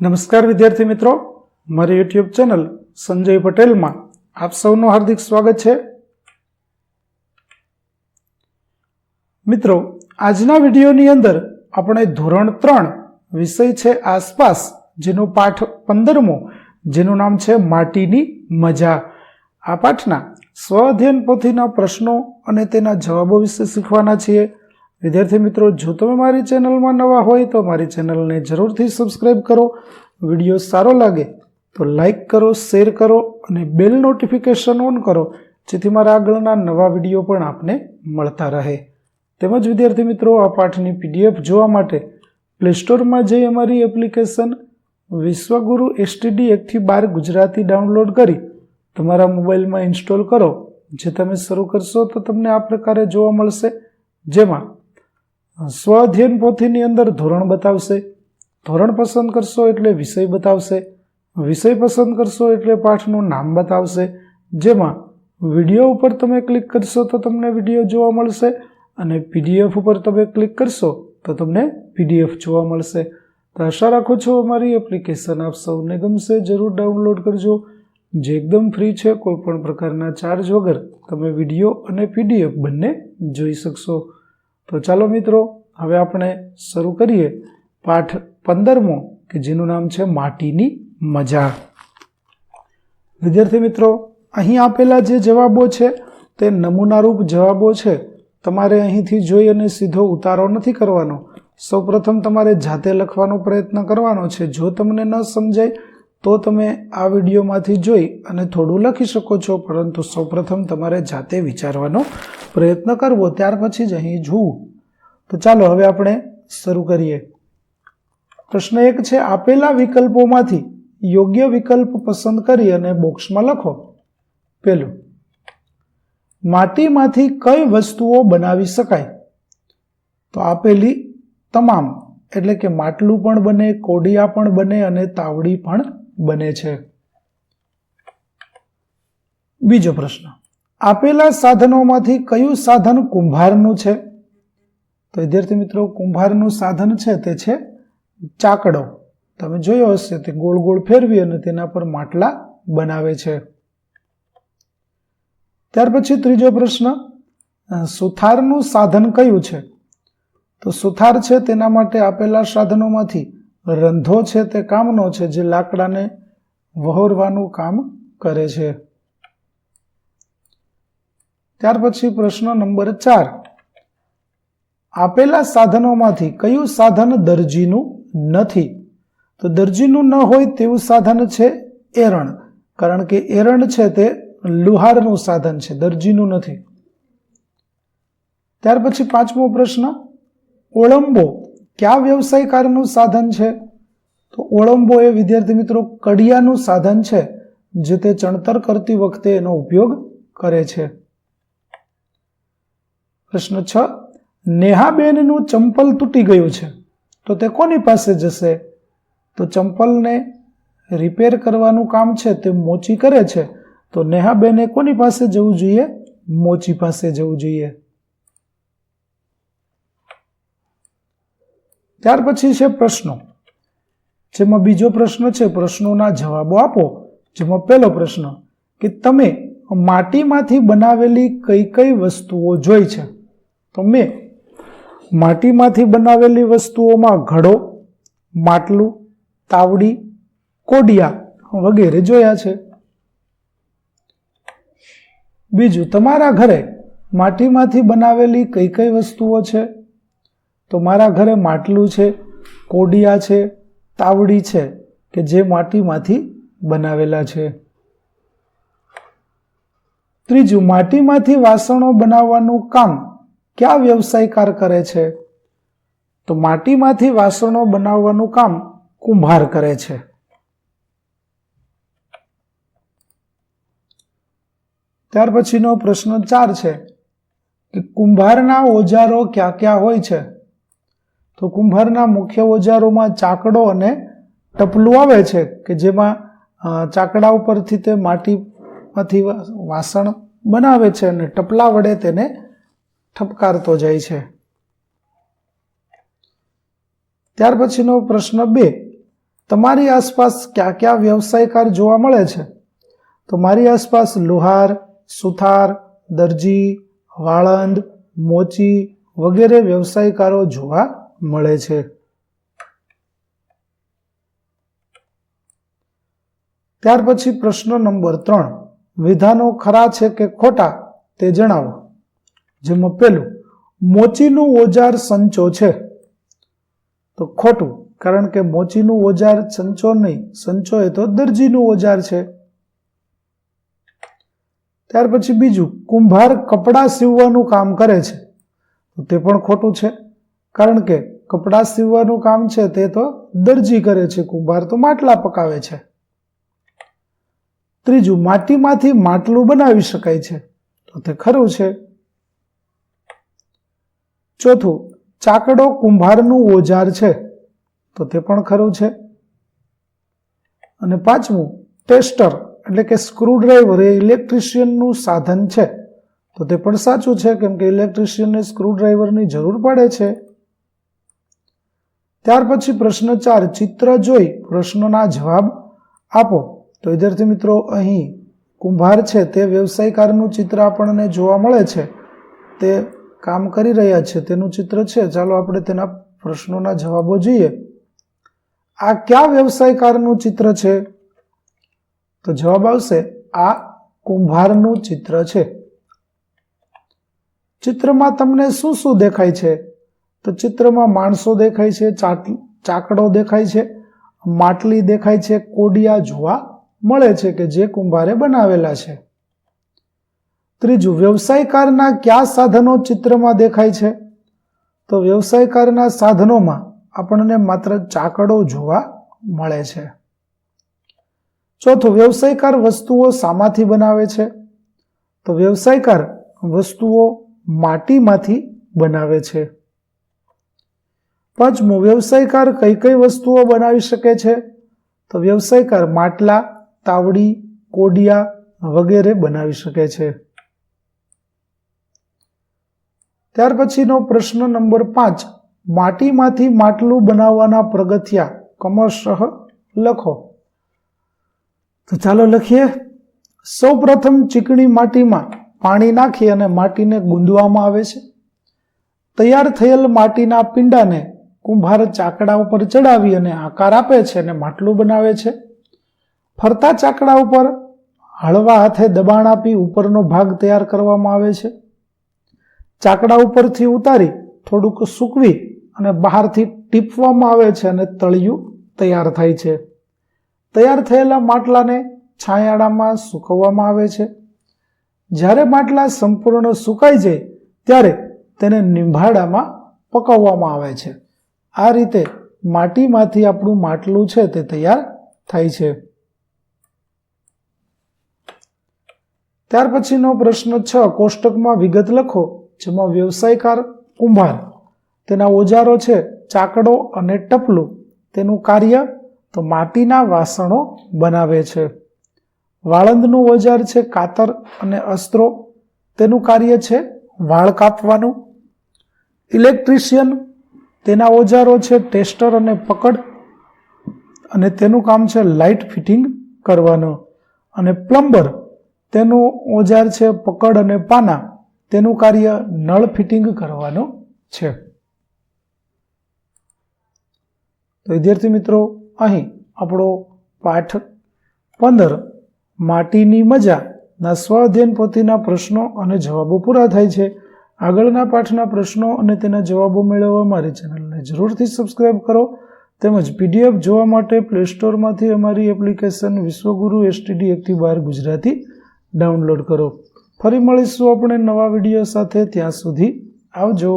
નમસ્કાર વિદ્યાર્થી મિત્રો, મારી યુટ્યુબ ચેનલ સંજય પટેલમાં આપ સૌનું હાર્દિક સ્વાગત છે. મિત્રો, આજના વિડીયોની અંદર આપણે ધોરણ 3 વિષય છે આસપાસ, જેનો પાઠ 15મો, જેનું નામ છે માટીની મજા. આ પાઠના સ્વઅધ્યયન પોથીના પ્રશ્નો અને તેના જવાબો વિશે શીખવાના છીએ. વિદ્યાર્થી મિત્રો, જો તમે મારી ચેનલમાં નવા હોય તો મારી ચેનલને જરૂરથી સબસ્ક્રાઇબ કરો. વિડીયો સારો લાગે તો લાઈક કરો, શેર કરો અને બેલ નોટિફિકેશન ઓન કરો, જેથી મારા આગળના નવા વિડીયો પણ આપને મળતા રહે. તેમજ વિદ્યાર્થી મિત્રો, આ પાઠની PDF જોવા માટે પ્લે સ્ટોરમાં જઈ અમારી એપ્લિકેશન વિશ્વગુરુ STD 1-12 ગુજરાતી ડાઉનલોડ કરી તમારા મોબાઈલમાં ઇન્સ્ટોલ કરો. જે તમે શરૂ કરશો તો તમને આ પ્રકારે જોવા મળશે, જેમાં સ્વઅધ્યયન પોથીની અંદર ધોરણ બતાવશે, ધોરણ પસંદ કરશો એટલે વિષય બતાવશે, વિષય પસંદ કરશો એટલે પાઠનું નામ બતાવશે. જેમાં વિડીયો ઉપર તમે ક્લિક કરશો તો તમને વિડીયો જોવા મળશે અને PDF ઉપર તમે ક્લિક કરશો તો તમને PDF જોવા મળશે. તો આશા રાખું છું અમારી એપ્લિકેશન આપ સૌને ગમશે. જરૂર ડાઉનલોડ કરજો, જે એકદમ ફ્રી છે. કોઈ પણ પ્રકારના ચાર્જ વગર તમે વિડીયો અને PDF બંને જોઈ શકશો. તો ચાલો મિત્રો, હવે આપણે શરૂ કરીએ પાઠ 15મો, કે જેનું નામ છે માટીની મજા. વિદ્યાર્થી મિત્રો, અહીં આપેલા જે જવાબો છે તે નમૂનારૂપ જવાબો છે. તમારે અહીંથી જોઈ અને સીધો ઉતારો નથી કરવાનો. સૌપ્રથમ તમારે જાતે લખવાનો પ્રયત્ન કરવાનો છે. જો તમને ન સમજાય તો તમે આ વિડીયોમાંથી જોઈ અને થોડું લખી શકો છો, પરંતુ સૌપ્રથમ તમારે જાતે વિચારવાનો પ્રયત્ન કરવો, ત્યાર પછી જ અહીં જોવું. તો ચાલો હવે આપણે શરૂ કરીએ. પ્રશ્ન 1 છે, આપેલા વિકલ્પોમાંથી યોગ્ય વિકલ્પ પસંદ કરી અને બોક્સમાં લખો. પહેલું, માટીમાંથી કઈ વસ્તુઓ બનાવી શકાય? તો આપેલી તમામ, એટલે કે માટલું પણ બને, કોડિયા પણ બને અને તાવડી પણ બને છે. બીજો પ્રશ્ન, આપેલા સાધનોમાંથી કયું સાધન કુંભારનું છે? તો વિદ્યાર્થી મિત્રો, કુંભારનું સાધન છે તે છે ચાકડો. તમે જોયો હશે, તે ગોળ ગોળ ફેરવી અને તેના પર માટલા બનાવે છે. ત્યાર પછી ત્રીજો પ્રશ્ન, સુથારનું સાધન કયું છે? તો સુથાર છે તેના માટે આપેલા સાધનોમાંથી રંધો છે તે કામનો છે, જે લાકડાને વહોરવાનું કામ કરે છે. ત્યાર પછી પ્રશ્ન નંબર 4, આપેલા સાધનોમાંથી કયું સાધન દરજીનું નથી? તો દરજીનું ન હોય તેવું સાધન છે એરણ, કારણ કે એરણ છે તે લુહારનું સાધન છે, દરજીનું નથી. ત્યાર પછી 5મો પ્રશ્ન, ઓળંબો કયા વ્યવસાયકારનું સાધન છે? તો ઓળંબો એ વિદ્યાર્થી મિત્રો કડિયાનું સાધન છે, જે તે ચણતર કરતી વખતે એનો ઉપયોગ કરે છે. પ્રશ્ન 6, નેહાબેનનું ચંપલ તૂટી ગયું છે, તો તે કોની પાસે જશે? તો ચંપલને રિપેર કરવાનું કામ છે તે મોચી કરે છે, તો નેહાબેને કોની પાસે જવું જોઈએ? મોચી પાસે જવું જોઈએ. ત્યાર પછી છે પ્રશ્નો, જેમાં બીજો પ્રશ્ન છે પ્રશ્નોના જવાબો આપો. જેમાં પહેલો પ્રશ્ન, કે તમે માટીમાંથી બનાવેલી કઈ કઈ વસ્તુઓ જોઈ છે? તો મેં માટીમાંથી બનાવેલી વસ્તુઓમાં ઘડો, માટલું, તાવડી, કોડિયા વગેરે જોયા છે. બીજું, તમારા ઘરે માટીમાંથી બનાવેલી કઈ કઈ વસ્તુઓ છે? તો મારા ઘરે માટલું છે, કોડિયા છે, તાવડી છે, કે જે માટીમાંથી બનાવેલા છે. ત્રીજું, માટીમાંથી વાસણો બનાવવાનું કામ કયા વ્યવસાયકાર કરે છે? તો માટીમાંથી વાસણો બનાવવાનું કામ કુંભાર કરે છે. ત્યાર પછીનો પ્રશ્ન 4 છે, કે કુંભારના ઓજારો ક્યાં ક્યાં હોય છે? તો કુંભારના મુખ્ય ઓજારોમાં ચાકડો અને ટપલું આવે છે, કે જેમાં ચાકડા ઉપરથી તે માટીમાંથી વાસણ બનાવે છે અને ટપલા વડે તેને ઠપકારતો જાય છે. ત્યાર પછીનો પ્રશ્ન 2, તમારી આસપાસ કયા કયા વ્યવસાયકાર જોવા મળે છે? તો મારી આસપાસ લુહાર, સુથાર, દરજી, વાળંદ, મોચી વગેરે વ્યવસાયકારો જોવા મળે છે. ત્યાર પછી પ્રશ્ન નંબર 3, વિધાનો ખરા છે કે ખોટા તે જણાવો. જેમાં પહેલું, મોચીનું ઓજાર સંચો છે. તો ખોટું, કારણ કે મોચીનું ઓજાર સંચો નહીં, સંચો એ તો દરજીનું ઓજાર છે. ત્યાર પછી બીજું, કુંભાર કપડાં સીવવાનું કામ કરે છે. તો તે પણ ખોટું છે, કારણ કે કપડાં સીવવાનું કામ છે તે તો દરજી કરે છે, કુંભાર તો માટલા પકાવે છે. ત્રીજું, માટીમાંથી માટલું બનાવી શકાય છે. તો તે ખરું છે. ચોથું, ચાકડો કુંભારનું ઓજાર છે. તો તે પણ ખરું છે. અને પાંચમું, ટેસ્ટર એટલે કે સ્ક્રુડ્રાઈવર એ ઇલેક્ટ્રિશિયનનું સાધન છે. તો તે પણ સાચું છે, કેમ કે ઇલેક્ટ્રિશિયનને સ્ક્રુડ્રાઈવરની જરૂર પડે છે. ત્યાર પછી પ્રશ્ન 4, ચિત્ર જોઈ પ્રશ્નોના જવાબ આપો. તો વિદ્યાર્થી મિત્રો, અહીં કુંભાર છે તે વ્યવસાયકારનું ચિત્ર આપણને જોવા મળે છે. તે કામ કરી રહ્યા છે તેનું ચિત્ર છે. ચાલો આપણે તેના પ્રશ્નોના જવાબો જોઈએ. આ કયા વ્યવસાયકારનું ચિત્ર છે? તો જવાબ આવશે, આ કુંભારનું ચિત્ર છે. ચિત્રમાં તમને શું શું દેખાય છે? તો ચિત્રમાં માણસો દેખાય છે, ચાકડો દેખાય છે, માટલી દેખાય છે, કોડિયા જોવા મળે છે કે જે કુંભારે બનાવેલા છે. ત્રીજું, વ્યવસાયકારના કયા સાધનો ચિત્રમાં દેખાય છે? તો વ્યવસાયકારના સાધનોમાં આપણને માત્ર ચાકડો જોવા મળે છે. ચોથું, વ્યવસાયકાર વસ્તુઓ શામાંથી બનાવે છે? તો વ્યવસાયકાર વસ્તુઓ માટીમાંથી બનાવે છે. પાંચમું, વ્યવસાયકાર કઈ કઈ વસ્તુઓ બનાવી શકે છે? તો વ્યવસાયકાર માટલા, તાવડી, કોડિયા વગેરે બનાવી શકે છે. ત્યાર પછીનો પ્રશ્ન નંબર 5, માટીમાંથી માટલું બનાવવાના પગથિયાં ક્રમશઃ લખો. તો ચાલો લખીએ. સૌપ્રથમ ચીકણી માટીમાં પાણી નાખી અને માટીને ગૂંદવામાં આવે છે. તૈયાર થયેલ માટીના પિંડાને કુંભાર ચાકડા ઉપર ચડાવી અને આકાર આપે છે અને માટલું બનાવે છે. ફરતા ચાકડા ઉપર હળવા હાથે દબાણ આપી ઉપરનો ભાગ તૈયાર કરવામાં આવે છે. ચાકડા ઉપરથી ઉતારી થોડુંક સૂકવી અને બહારથી ટીપવામાં આવે છે અને તળિયું તૈયાર થાય છે. તૈયાર થયેલા માટલાને છાંયાડામાં સૂકવવામાં આવે છે. જ્યારે માટલા સંપૂર્ણ સુકાઈ જાય ત્યારે તેને નિંભાડામાં પકવવામાં આવે છે. આ રીતે માટીમાંથી આપણું માટલું છે તે તૈયાર થાય છે. ત્યાર પછીનો પ્રશ્ન 6, કોષ્ટકમાં વિગત લખો. જેમાં વ્યવસાયકાર કુંભાર, તેના ઓજારો છે ચાકડો અને ટપલું. તેનું કાર્ય તો માટીના વાસણો બનાવે છે. વાળંદનું ઓજાર છે કાતર અને અસ્ત્રો. તેનું કાર્ય છે વાળ કાપવાનું. ઇલેક્ટ્રિશિયન, તેના ઓજારો છે ટેસ્ટર અને પકડ, અને તેનું કામ છે લાઇટ ફિટિંગ કરવાનું. અને પ્લમ્બર, તેનું ઓજાર છે પકડ અને પાના. તેનું કાર્ય નળ ફિટિંગ કરવાનું છે. તો વિદ્યાર્થી મિત્રો, અહીં આપણો પાઠ 15 માટીની મજાના સ્વઅધ્યયન પોથીના પ્રશ્નો અને જવાબો પૂરા થાય છે. આગળના પાઠના પ્રશ્નો અને તેના જવાબો મેળવવા મારી ચેનલને જરૂરથી સબસ્ક્રાઇબ કરો. તેમજ PDF જોવા માટે પ્લે સ્ટોરમાંથી અમારી એપ્લિકેશન વિશ્વગુરુ STD 1-12 ગુજરાતી ડાઉનલોડ કરો. ફરી મળીશું આપણે નવા વિડીયો સાથે. ત્યાં સુધી આવજો.